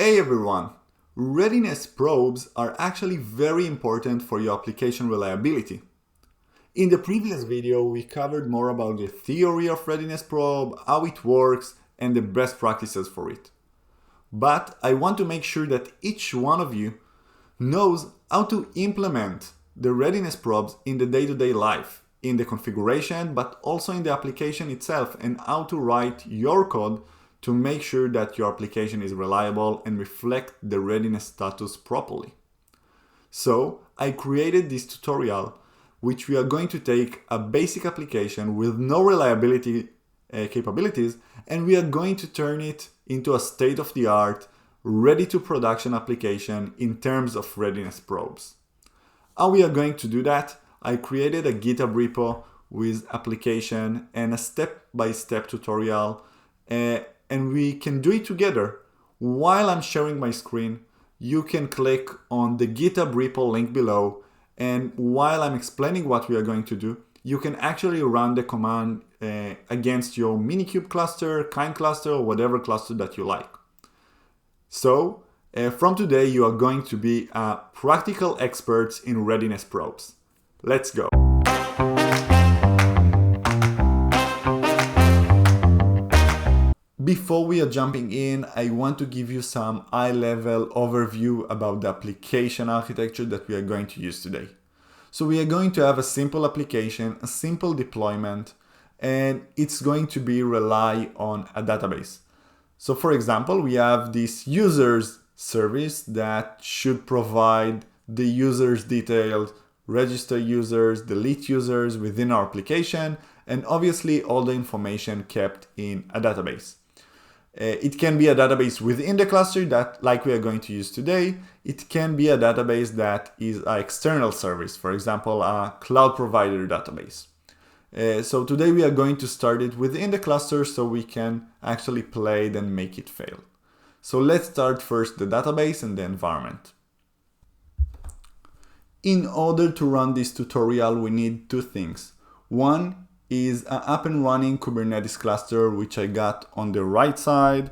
Hey everyone! Readiness probes are actually very important for your application reliability. In the previous video, we covered more about the theory of readiness probe, how it works, and the best practices for it. But I want to make sure that each one of you knows how to implement the readiness probes in the day-to-day life, in the configuration, but also in the application itself, and how to write your code to make sure that your application is reliable and reflect the readiness status properly. So I created this tutorial, which we are going to take a basic application with no reliability capabilities, and we are going to turn it into a state-of-the-art, ready-to-production application in terms of readiness probes. How we are going to do that? I created a GitHub repo with application and a step-by-step tutorial, and we can do it together. While I'm sharing my screen, you can click on the GitHub repo link below, and while I'm explaining what we are going to do, you can actually run the command against your Minikube cluster, Kind cluster, or whatever cluster that you like. So, from today, you are going to be practical experts in readiness probes. Let's go. Before we are jumping in, I want to give you some high-level overview about the application architecture that we are going to use today. So we are going to have a simple application, a simple deployment, and it's going to be rely on a database. So for example, we have this users service that should provide the users details, register users, delete users within our application, and obviously all the information kept in a database. It can be a database within the cluster that, like we are going to use today. It can be a database that is an external service, for example, a cloud provider database. So today we are going to start it within the cluster so we can actually play it and make it fail. So let's start first the database and the environment. In order to run this tutorial, we need two things. One is an up and running Kubernetes cluster, which I got on the right side.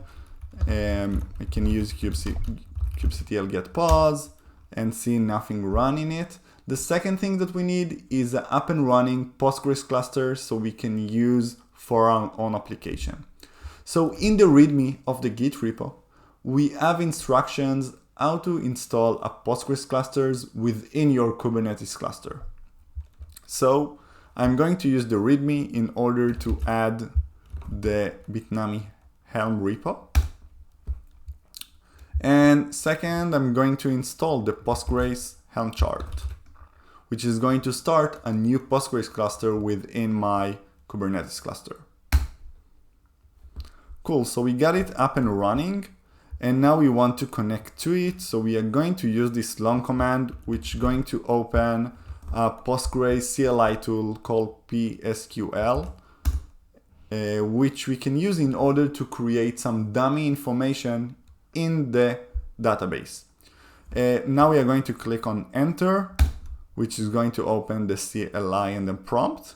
I can use kubectl get pause and see nothing run in it. The second thing that we need is an up and running Postgres cluster so we can use for our own application. So in the README of the Git repo, we have instructions how to install a Postgres clusters within your Kubernetes cluster. So I'm going to use the README in order to add the Bitnami Helm repo. And second, I'm going to install the Postgres Helm chart, which is going to start a new Postgres cluster within my Kubernetes cluster. Cool, so we got it up and running, and now we want to connect to it. So we are going to use this long command, which is going to open a Postgres CLI tool called PSQL, which we can use in order to create some dummy information in the database. Now we are going to click on enter, which is going to open the CLI and the prompt.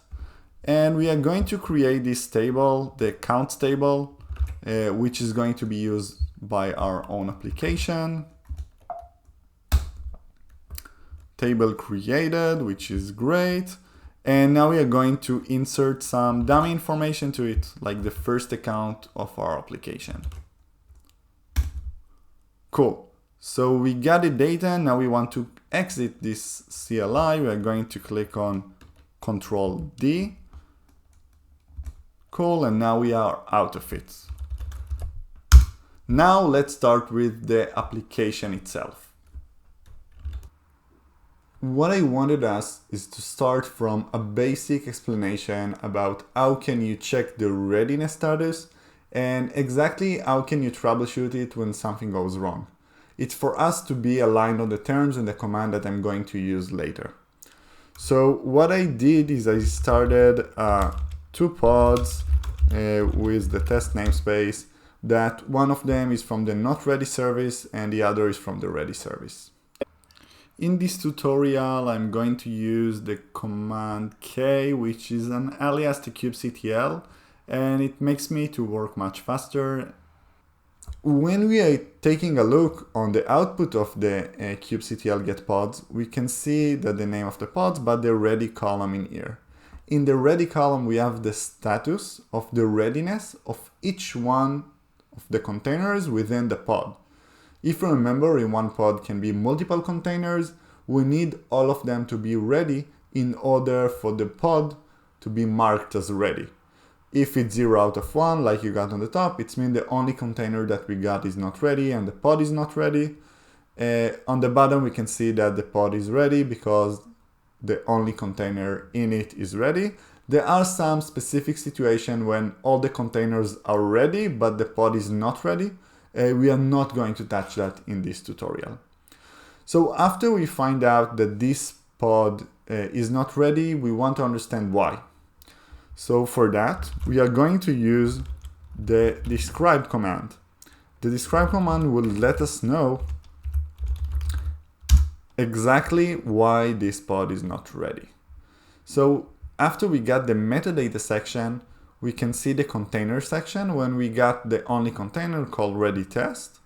And we are going to create this table, the counts table, which is going to be used by our own application. Table created, which is great. And now we are going to insert some dummy information to it, like the first account of our application. Cool. So we got the data. Now we want to exit this CLI. We are going to click on Control D. Cool. And now we are out of it. Now let's start with the application itself. What I wanted us is to start from a basic explanation about how can you check the readiness status and exactly how can you troubleshoot it when something goes wrong. It's for us to be aligned on the terms and the command that I'm going to use later. So what I did is I started two pods with the test namespace, that one of them is from the not ready service and the other is from the ready service. In this tutorial, I'm going to use the command K, which is an alias to kubectl, and it makes me to work much faster. when we are taking a look on the output of the kubectl get pods, we can see that the name of the pods, but the ready column in here. In the ready column, we have the status of the readiness of each one of the containers within the pod. If you remember, in one pod can be multiple containers, we need all of them to be ready in order for the pod to be marked as ready. If it's 0 out of 1, like you got on the top, it means the only container that we got is not ready and the pod is not ready. On the bottom, we can see that the pod is ready because the only container in it is ready. There are some specific situations when all the containers are ready, but the pod is not ready. We are not going to touch that in this tutorial. So after we find out that this pod is not ready, we want to understand why. So for that, we are going to use the describe command. The describe command will let us know exactly why this pod is not ready. So after we got the metadata section, we can see the container section when we got the only container called ready test.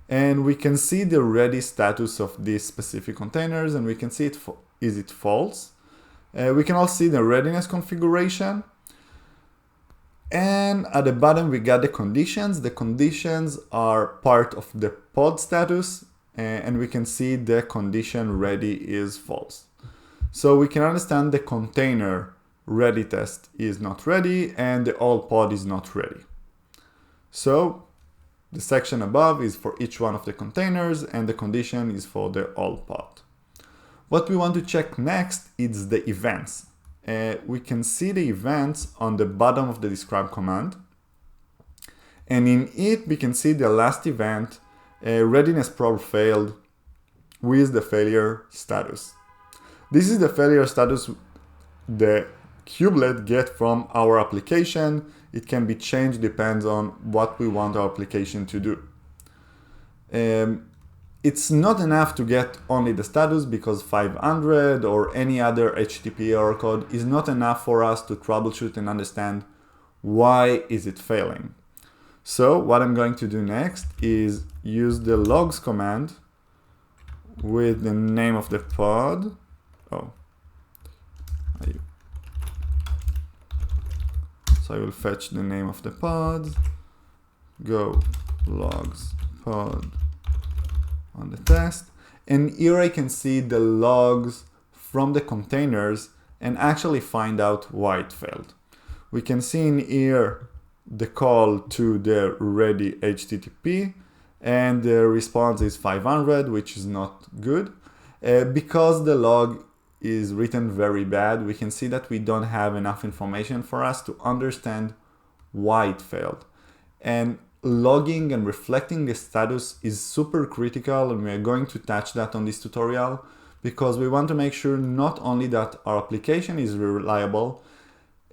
And we can see the ready status of these specific containers, and we can see is it false. We can also see the readiness configuration. And at the bottom, we got the conditions. The conditions are part of the pod status, and we can see the condition ready is false. So we can understand the container ready test is not ready and the all pod is not ready. So the section above is for each one of the containers and the condition is for the all pod. What we want to check next is the events. We can see the events on the bottom of the describe command. And in it, we can see the last event, readiness probe failed with the failure status. This is the failure status the kubelet get from our application. It can be changed, depends on what we want our application to do. It's not enough to get only the status because 500 or any other HTTP error code is not enough for us to troubleshoot and understand why is it failing. So what I'm going to do next is use the logs command with the name of the pod. So I will fetch the name of the pod, go logs pod on the test, and here I can see the logs from the containers and actually find out why it failed. We can see in here the call to the ready HTTP and the response is 500, which is not good. Because the log is written very bad, we can see that we don't have enough information for us to understand why it failed. And logging and reflecting the status is super critical, and we are going to touch that on this tutorial because we want to make sure not only that our application is reliable,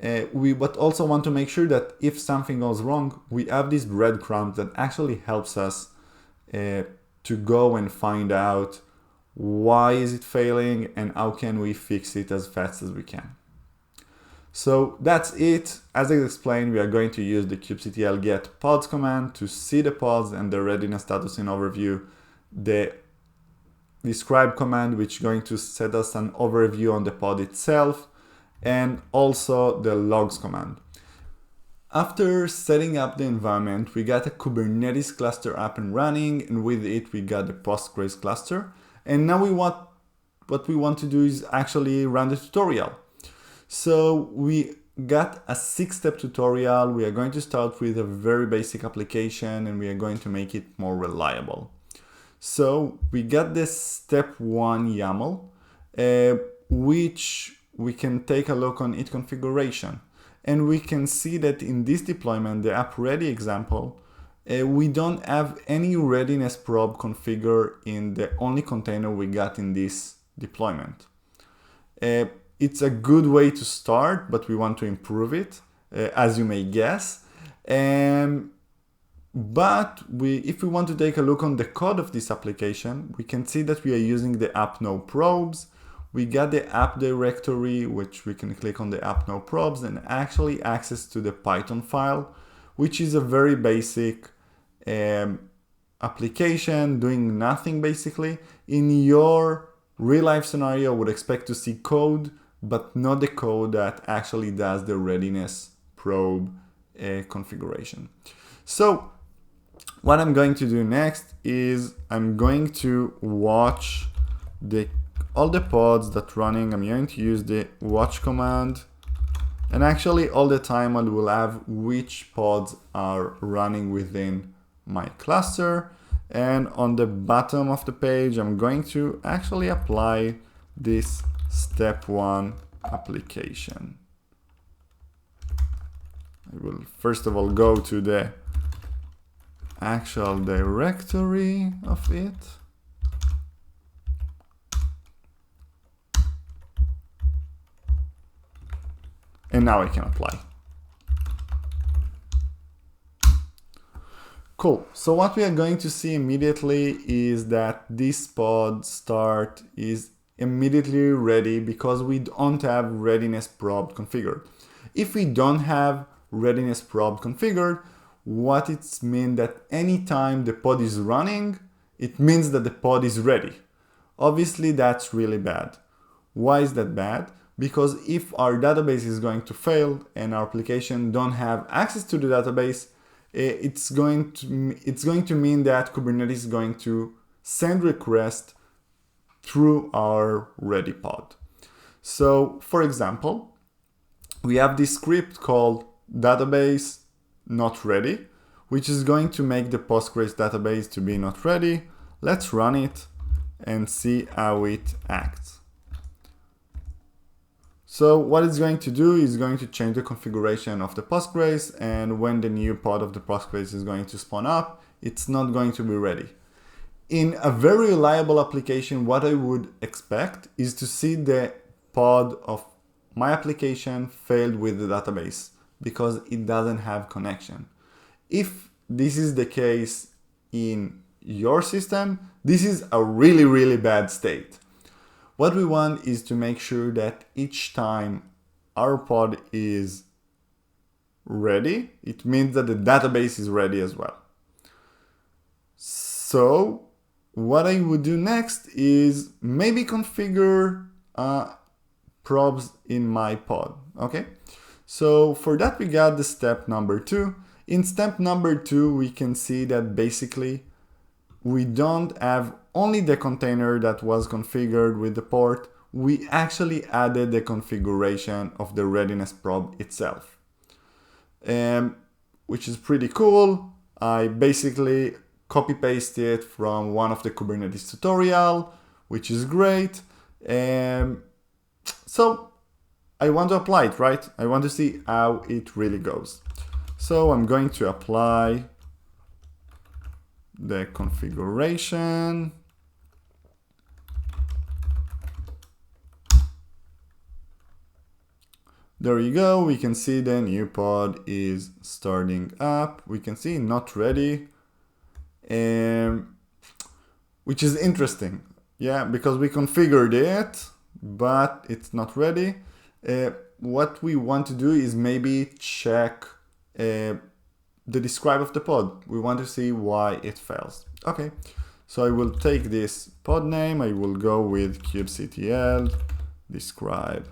but also want to make sure that if something goes wrong, we have these breadcrumbs that actually helps us to go and find out why is it failing and how can we fix it as fast as we can. So that's it. As I explained, we are going to use the kubectl get pods command to see the pods and the readiness status in overview, the describe command, which is going to set us an overview on the pod itself, and also the logs command. After setting up the environment, we got a Kubernetes cluster up and running, and with it we got the Postgres cluster. And now what we want to do is actually run the tutorial. So we got a 6-step tutorial. We are going to start with a very basic application and we are going to make it more reliable. So we got this step 1 YAML, which we can take a look on its configuration. And we can see that in this deployment, the app ready example, we don't have any readiness probe configured in the only container we got in this deployment. It's a good way to start, but we want to improve it, as you may guess. But if we want to take a look on the code of this application, we can see that we are using the app no probes. We got the app directory, which we can click on the app no probes and actually access to the Python file, which is a very basic application doing nothing basically. In your real life scenario, I would expect to see code, but not the code that actually does the readiness probe configuration. So what I'm going to do next is I'm going to watch all the pods that running. I'm going to use the watch command, and actually all the time I will have which pods are running within my cluster. And on the bottom of the page, I'm going to actually apply this step 1 application. I will first of all go to the actual directory of it. And now I can apply. Cool. So what we are going to see immediately is that this pod start is immediately ready because we don't have readiness probe configured. If we don't have readiness probe configured, what it means that anytime the pod is running, it means that the pod is ready. Obviously, that's really bad. Why is that bad? Because if our database is going to fail and our application don't have access to the database, it's going to mean that Kubernetes is going to send requests through our ready pod. So, for example, we have this script called database not ready, which is going to make the Postgres database to be not ready. Let's run it and see how it acts. So what it's going to do is going to change the configuration of the Postgres, and when the new pod of the Postgres is going to spawn up, it's not going to be ready. In a very reliable application, what I would expect is to see the pod of my application failed with the database because it doesn't have connection. If this is the case in your system, this is a really, really bad state. What we want is to make sure that each time our pod is ready, it means that the database is ready as well. So what I would do next is maybe configure probes in my pod, okay? So for that, we got the step number 2. In step number 2, we can see that basically we don't have only the container that was configured with the port, we actually added the configuration of the readiness probe itself, which is pretty cool. I basically copy paste it from one of the Kubernetes tutorial, which is great. So I want to apply it, right? I want to see how it really goes. So I'm going to apply the configuration. There you go. We can see the new pod is starting up. We can see not ready, which is interesting. Yeah, because we configured it, but it's not ready. What we want to do is maybe check the describe of the pod. We want to see why it fails. Okay, so I will take this pod name. I will go with kubectl describe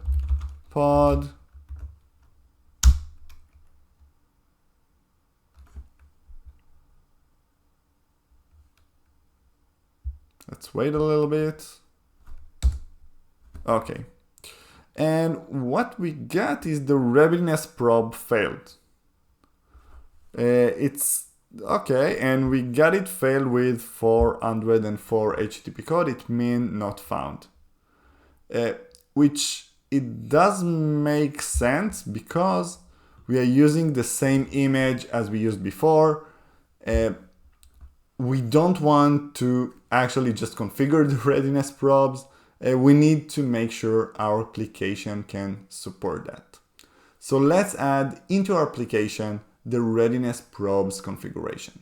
pod. Let's wait a little bit. Okay. And what we got is the readiness probe failed. It's okay, and we got it failed with 404 HTTP code. It means not found. Which it does make sense because we are using the same image as we used before. We don't want to actually just configure the readiness probes. We need to make sure our application can support that. So let's add into our application the readiness probes configuration.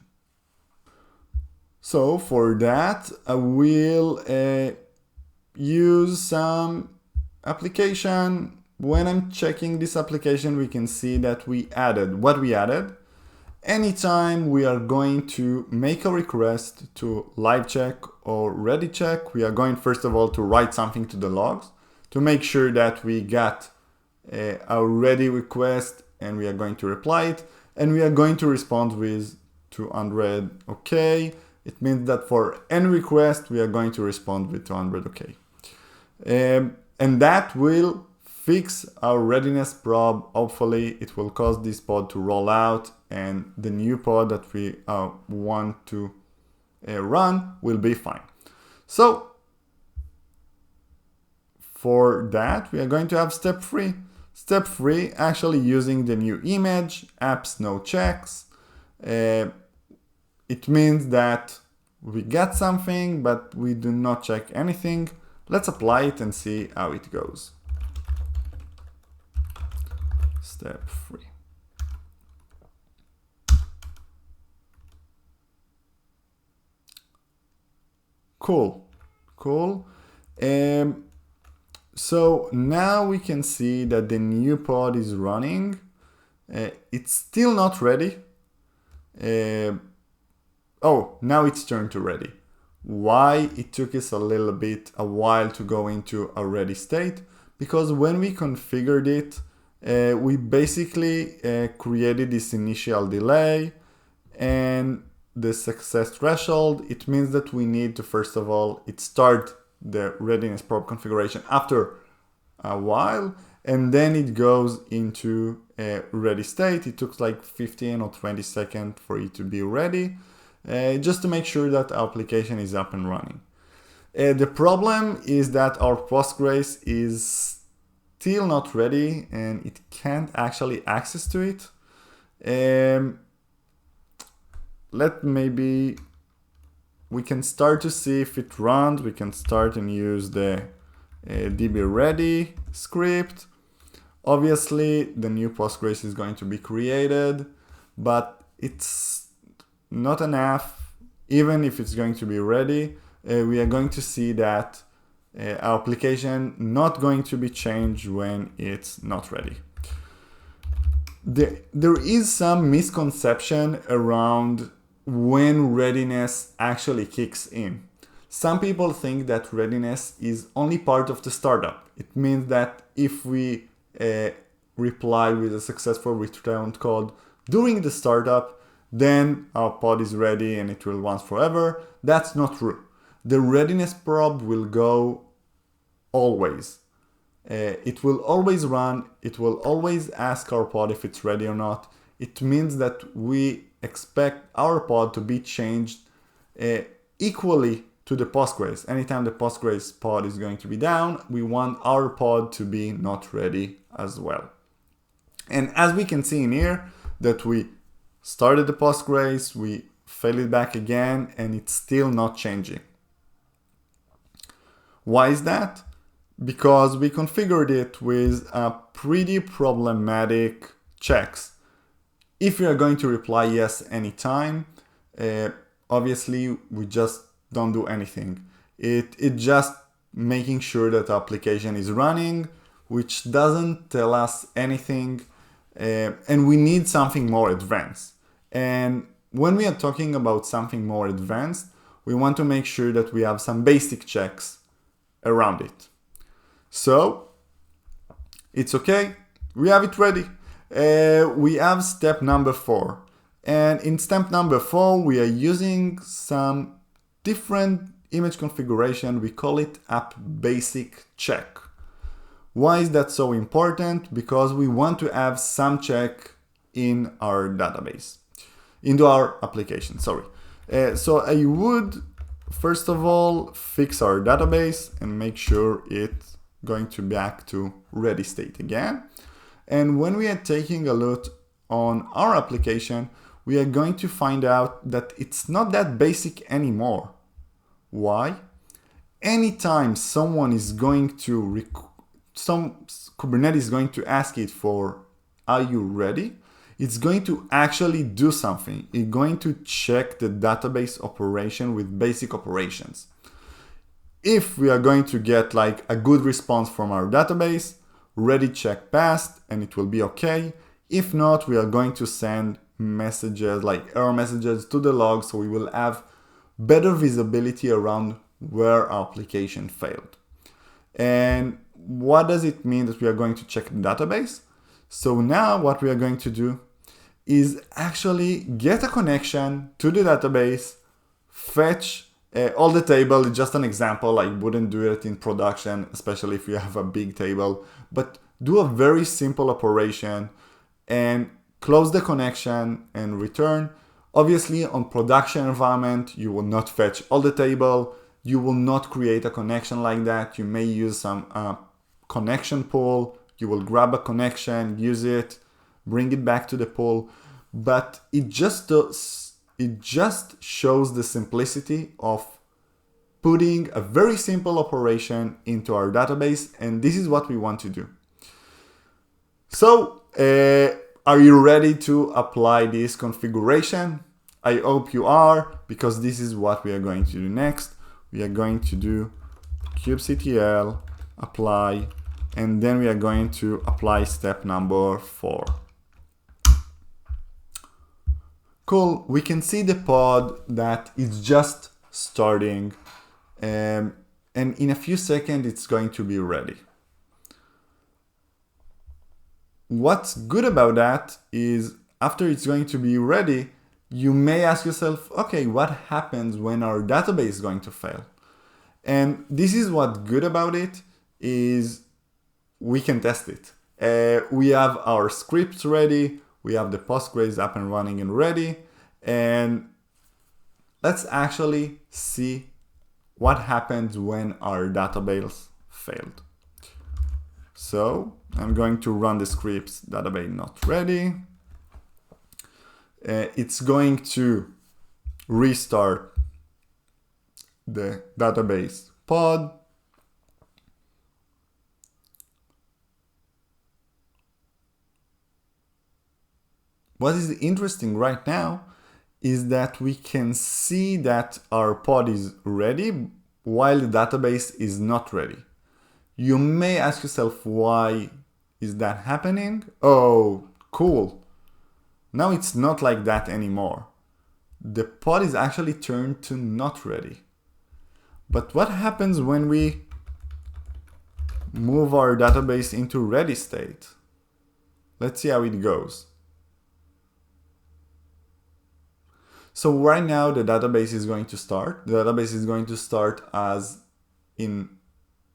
So for that, I will use some application. When I'm checking this application, we can see that we added what we added. Anytime we are going to make a request to live check or ready check, we are going first of all to write something to the logs to make sure that we got a ready request and we are going to reply it, and we are going to respond with 200 okay. It means that for any request we are going to respond with 200 okay. And that will fix our readiness probe. Hopefully it will cause this pod to roll out and the new pod that we want to run will be fine. So for that, we are going to have step 3. Step 3, actually using the new image, apps no checks. It means that we get something, but we do not check anything. Let's apply it and see how it goes. Step 3. Cool. So now we can see that the new pod is running. It's still not ready. Oh, now it's turned to ready. Why it took us a while to go into a ready state? Because when we configured it, we basically created this initial delay and the success threshold. It means that we need to, first of all, start the readiness probe configuration after a while, and then it goes into a ready state. It took like 15 or 20 seconds for it to be ready, just to make sure that our application is up and running. The problem is that our Postgres is still not ready and it can't actually access to it. We can start to see if it runs. We can start and use the db-ready script. Obviously, the new Postgres is going to be created, but it's not enough. Even if it's going to be ready, we are going to see that our application not going to be changed when it's not ready. There is some misconception around when readiness actually kicks in. Some people think that readiness is only part of the startup. It means that if we reply with a successful return code during the startup, then our pod is ready and it will run forever. That's not true. The readiness probe will go always. It will always run. It will always ask our pod if it's ready or not. It means that we expect our pod to be changed equally to the Postgres. Anytime the Postgres pod is going to be down, we want our pod to be not ready as well. And as we can see in here, that we started the Postgres, we failed it back again, and it's still not changing. Why is that? Because we configured it with a pretty problematic checks. If we are going to reply yes anytime, obviously we just don't do anything. It just making sure that the application is running, which doesn't tell us anything, and we need something more advanced. And when we are talking about something more advanced, we want to make sure that we have some basic checks around it. So it's okay, we have it ready. We have step number 4. And in step number 4, we are using some different image configuration. We call it app basic check. Why is that so important? Because we want to have some check in our database, into our application, sorry. So I would, first of all, fix our database and make sure it's going to back to ready state again. And when we are taking a look on our application, we are going to find out that it's not that basic anymore. Why? Anytime someone is going to, Kubernetes is going to ask it for, are you ready? It's going to actually do something. It's going to check the database operation with basic operations. If we are going to get like a good response from our database, ready check passed and it will be okay. If not, we are going to send messages like error messages to the log, so we will have better visibility around where our application failed. And what does it mean that we are going to check the database? So now what we are going to do is actually get a connection to the database, fetch all the table. It's just an example. I wouldn't do it in production, especially if you have a big table, but do a very simple operation and close the connection and return. Obviously, on production environment, you will not fetch all the table. You will not create a connection like that. You may use some connection pool. You will grab a connection, use it, bring it back to the pool. But it just shows the simplicity of putting a very simple operation into our database, and this is what we want to do. So, are you ready to apply this configuration? I hope you are, because this is what we are going to do next. We are going to do kubectl, apply, and then we are going to apply step number 4. Cool, we can see the pod that is just starting, and in a few seconds it's going to be ready. What's good about that is after it's going to be ready, you may ask yourself, okay, what happens when our database is going to fail? And this is what's good about it is we can test it. We have our scripts ready. We have the Postgres up and running and ready. And let's actually see what happens when our database failed. So I'm going to run the scripts, database not ready. It's going to restart the database pod. What is interesting right now is that we can see that our pod is ready while the database is not ready. You may ask yourself, why is that happening? Oh, cool. Now it's not like that anymore. The pod is actually turned to not ready. But what happens when we move our database into ready state? Let's see how it goes. So right now the database is going to start. The database is going to start as in,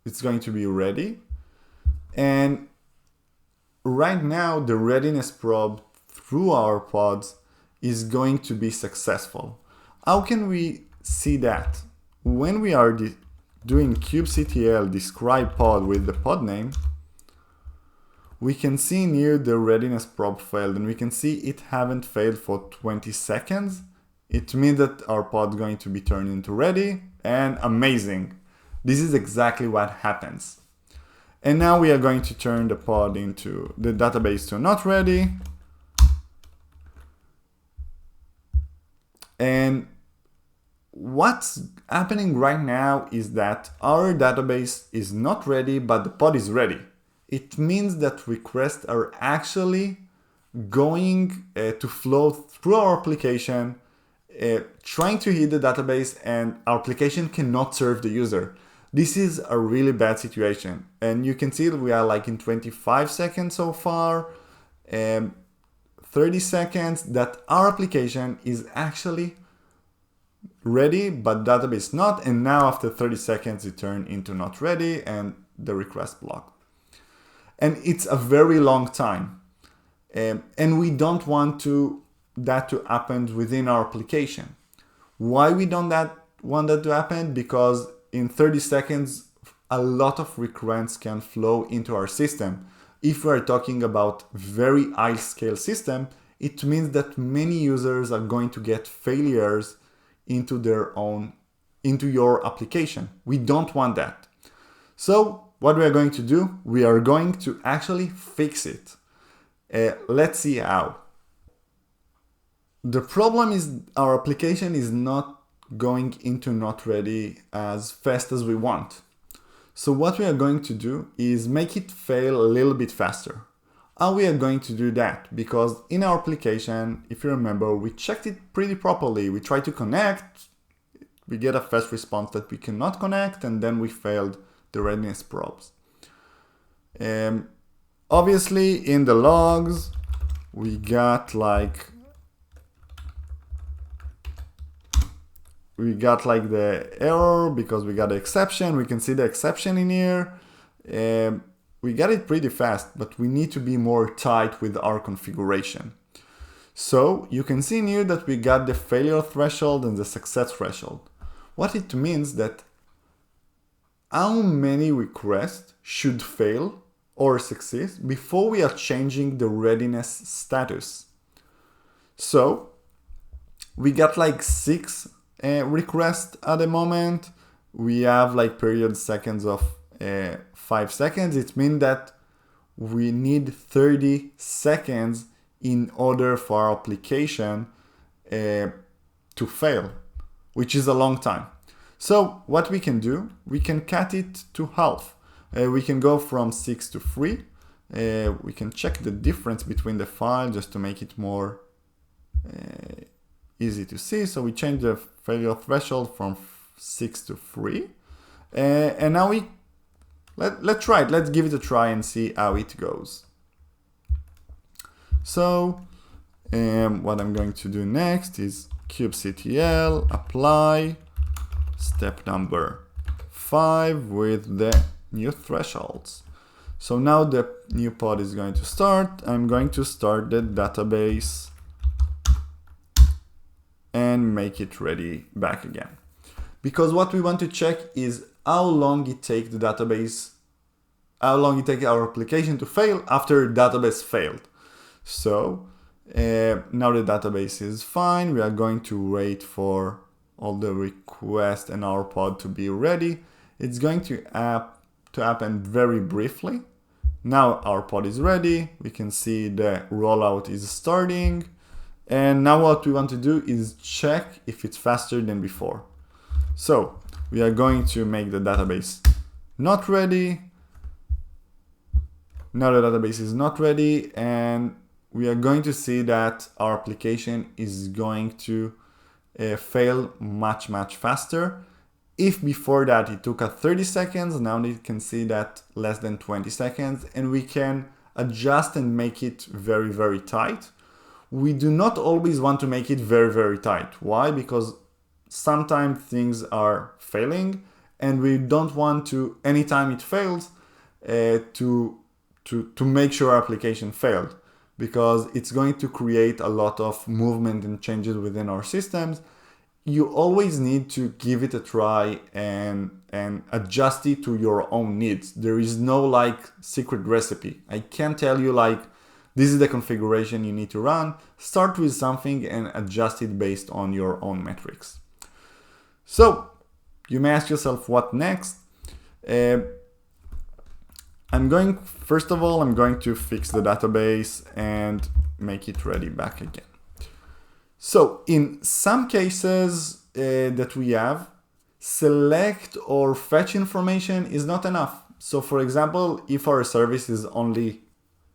it's going to be ready. And right now the readiness probe through our pods is going to be successful. How can we see that? When we are doing kubectl describe pod with the pod name, we can see near the readiness probe failed, and we can see it haven't failed for 20 seconds. It means that our pod is going to be turned into ready, and amazing. This is exactly what happens. And now we are going to turn the pod into the database to not ready. And what's happening right now is that our database is not ready, but the pod is ready. It means that requests are actually going to flow through our application, trying to hit the database, and our application cannot serve the user. This is a really bad situation. And you can see that we are like in 25 seconds so far, 30 seconds that our application is actually ready, but database not. And now after 30 seconds, it turned into not ready and the request blocked. And it's a very long time. And we don't want that to happen within our application. Why we don't want that to happen? Because in 30 seconds, a lot of requests can flow into our system. If we're talking about very high scale system, it means that many users are going to get failures into your application. We don't want that. So what we are going to do, we are going to actually fix it. Let's see how. The problem is our application is not going into not ready as fast as we want. So what we are going to do is make it fail a little bit faster. How we are going to do that? Because in our application, if you remember, we checked it pretty properly. We tried to connect, we get a fast response that we cannot connect, and then we failed the readiness probes. Obviously, in the logs, we got like the error because we got the exception. We can see the exception in here. We got it pretty fast, but we need to be more tight with our configuration. So you can see in here that we got the failure threshold and the success threshold. What it means that how many requests should fail or succeed before we are changing the readiness status. So we got like 6 requests at the moment. We have like period seconds of 5 seconds. It means that we need 30 seconds in order for our application to fail, which is a long time. So what we can do, we can cut it to half. We can go from 6 to 3. We can check the difference between the file just to make it more easy to see. So we change the failure threshold from 6 to 3. And now let's try it. Let's give it a try and see how it goes. So what I'm going to do next is kubectl apply step number 5 with the new thresholds. So now the new pod is going to start. I'm going to start the database and make it ready back again. Because what we want to check is how long it takes the database, how long it takes our application to fail after the database failed. So now the database is fine. We are going to wait for all the requests and our pod to be ready. It's going to happen very briefly. Now our pod is ready. We can see the rollout is starting. And now what we want to do is check if it's faster than before. So we are going to make the database not ready. Now the database is not ready, and we are going to see that our application is going to fail much faster. If before that it took us 30 seconds, now you can see that less than 20 seconds, and we can adjust and make it very tight. We do not always want to make it very tight. Why? Because sometimes things are failing, and we don't want to, anytime it fails, to make sure our application failed, because it's going to create a lot of movement and changes within our systems. You always need to give it a try and adjust it to your own needs. There is no like secret recipe. I can't tell you like, this is the configuration you need to run. Start with something and adjust it based on your own metrics. So you may ask yourself, what next? First of all, I'm going to fix the database and make it ready back again. So in some cases that we have, select or fetch information is not enough. So for example, if our service is only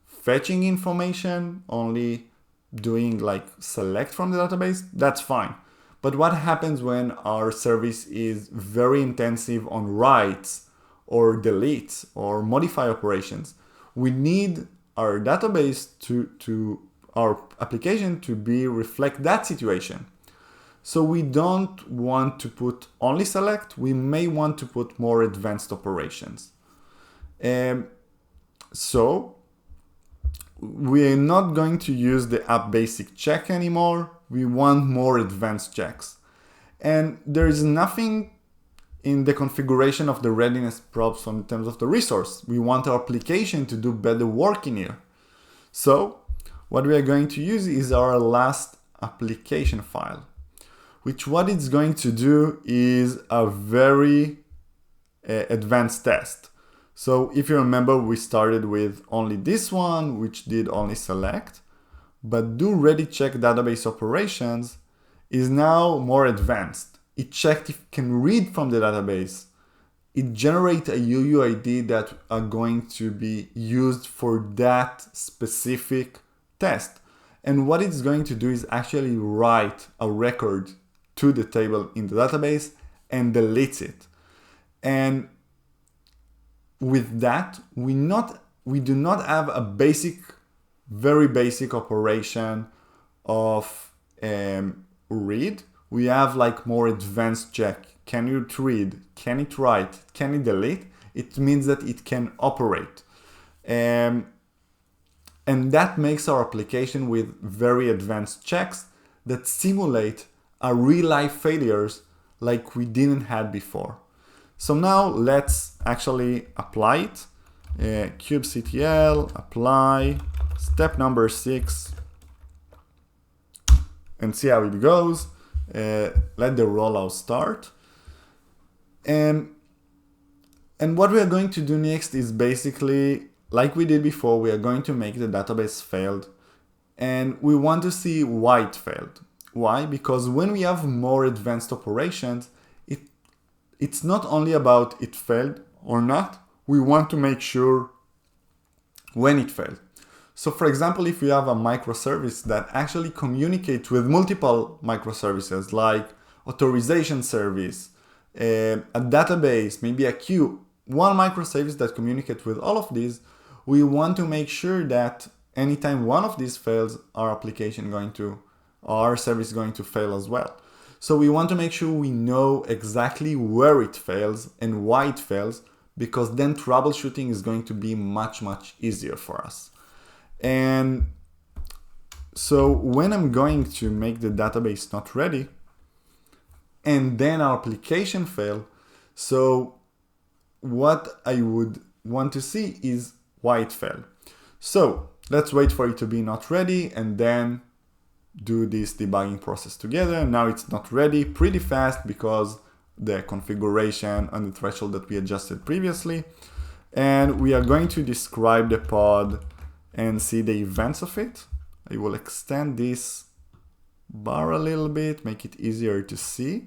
fetching information, only doing like select from the database, that's fine. But what happens when our service is very intensive on writes or deletes or modify operations? We need our database to our application to reflect that situation. So we don't want to put only select, we may want to put more advanced operations. So we are not going to use the app basic check anymore. We want more advanced checks. And there is nothing in the configuration of the readiness probes in terms of the resource. We want our application to do better work in here. So what we are going to use is our last application file, which what it's going to do is a very advanced test. So if you remember, we started with only this one, which did only select, but do ready check database operations is now more advanced. It checked if it can read from the database it generates a UUID that are going to be used for that specific test. And what it's going to do is actually write a record to the table in the database and deletes it. And with that, we do not have a very basic operation of read. We have like more advanced check. Can it read? Can it write? Can it delete? It means that it can operate. And that makes our application with very advanced checks that simulate a real-life failures like we didn't have before. So now let's actually apply it. kubectl, apply, step number 6, and see how it goes. Let the rollout start. And what we are going to do next is basically, like we did before, we are going to make the database failed. And we want to see why it failed. Why? Because when we have more advanced operations, it's not only about it failed or not, we want to make sure when it failed. So for example, if you have a microservice that actually communicates with multiple microservices like authorization service, a database, maybe a queue, one microservice that communicates with all of these, we want to make sure that anytime one of these fails, our service is going to fail as well. So we want to make sure we know exactly where it fails and why it fails, because then troubleshooting is going to be much, much easier for us. And so when I'm going to make the database not ready, and then our application fail, so what I would want to see is why it failed. So let's wait for it to be not ready and then do this debugging process together. Now it's not ready pretty fast because the configuration and the threshold that we adjusted previously. And we are going to describe the pod and see the events of it. I will extend this bar a little bit, make it easier to see.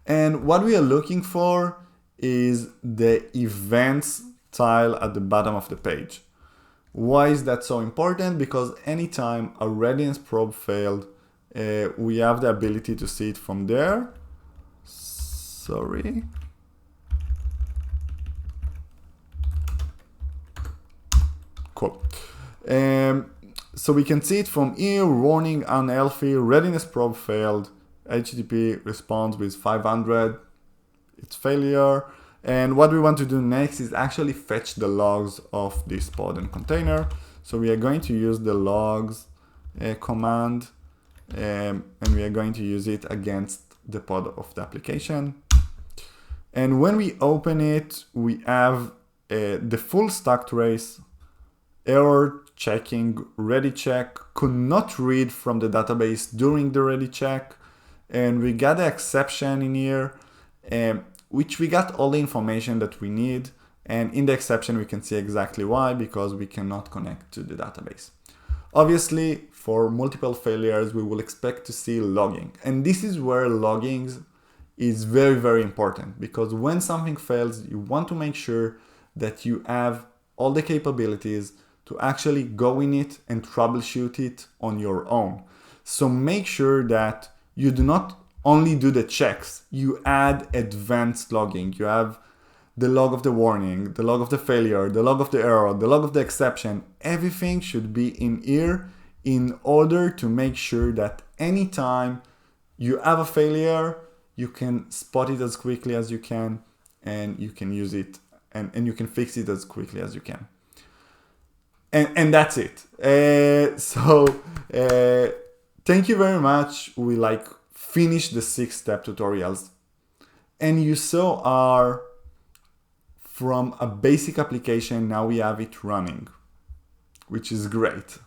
And what we are looking for is the events tile at the bottom of the page. Why is that so important? Because anytime a readiness probe failed, we have the ability to see it from there. Sorry. Cool. So we can see it from here, warning unhealthy, readiness probe failed, HTTP responds with 500, it's failure. And what we want to do next is actually fetch the logs of this pod and container. So we are going to use the logs command, and we are going to use it against the pod of the application. And when we open it, we have the full stack trace, error checking, ready check, could not read from the database during the ready check. And we got the exception in here, which we got all the information that we need. And in the exception, we can see exactly why, because we cannot connect to the database. Obviously, for multiple failures, we will expect to see logging. And this is where logging is very, very important, because when something fails, you want to make sure that you have all the capabilities to actually go in it and troubleshoot it on your own. So make sure that you do not only do the checks, you add advanced logging. You have the log of the warning, the log of the failure, the log of the error, the log of the exception. Everything should be in here in order to make sure that anytime you have a failure, you can spot it as quickly as you can, and you can use it and you can fix it as quickly as you can. And that's it. Thank you very much. We finished the 6-step tutorials, and you saw our from a basic application, now we have it running, which is great.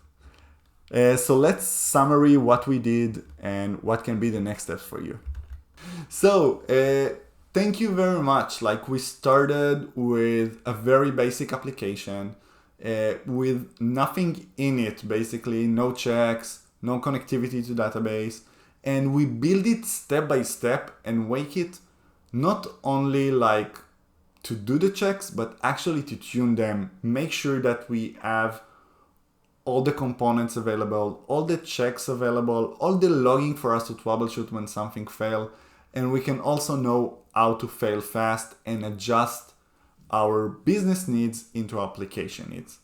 So let's summary what we did and what can be the next steps for you. So thank you very much. We started with a very basic application with nothing in it, basically no checks, no connectivity to database, and we build it step by step and make it not only like to do the checks, but actually to tune them, make sure that we have all the components available, all the checks available, all the logging for us to troubleshoot when something fails. And we can also know how to fail fast and adjust our business needs into application needs.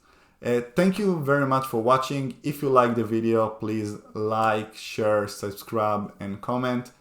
Thank you very much for watching. If you like the video, please like, share, subscribe, and comment.